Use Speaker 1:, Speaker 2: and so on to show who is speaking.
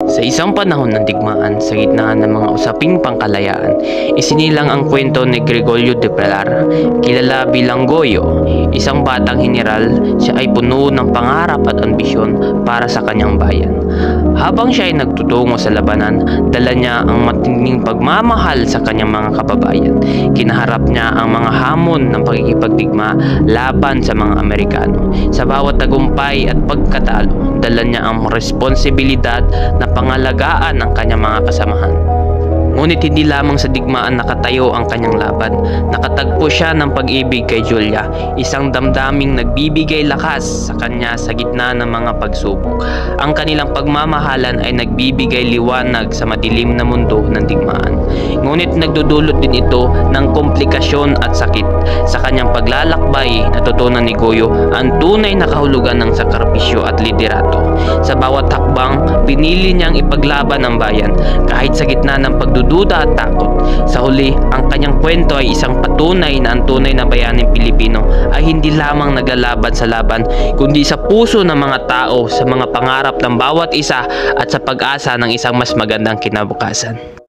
Speaker 1: Sa isang panahon ng digmaan sa gitna ng mga usaping pangkalayaan, isinilang ang kwento ni Gregorio de Pilar, kilala bilang Goyo, isang batang heneral. Siya ay puno ng pangarap at ambisyon para sa kanyang bayan. Habang siya ay nagtutungo sa labanan, dala niya ang matinding pagmamahal sa kanyang mga kababayan. Kinaharap niya ang mga hamon ng pagkikipagdigma laban sa mga Amerikano. Sa bawat tagumpay at pagkatalo, dala niya ang responsibilidad na pangalagaan ng kanyang mga kasamahan. Ngunit hindi lamang sa digmaan nakatayo ang kanyang laban. Nakatagpo siya ng pag-ibig kay Julia, isang damdaming nagbibigay lakas sa kanya sa gitna ng mga pagsubok. Ang kanilang pagmamahalan ay nagbibigay liwanag sa madilim na mundo ng digmaan. Ngunit nagdudulot din ito ng komplikasyon at sakit. Sa kanyang paglalakbay, natutunan ni Goyo ang tunay na kahulugan ng sakripisyo at liderato. Sa bawat hakbang, pinili niyang ipaglaban ang bayan kahit sa gitna ng pagdududa at takot. Sa huli, ang kanyang kwento ay isang patunay na ang tunay na bayaning Pilipino ay hindi lamang naglalaban sa laban, kundi sa puso ng mga tao, sa mga pangarap ng bawat isa at sa pag-asa ng isang mas magandang kinabukasan.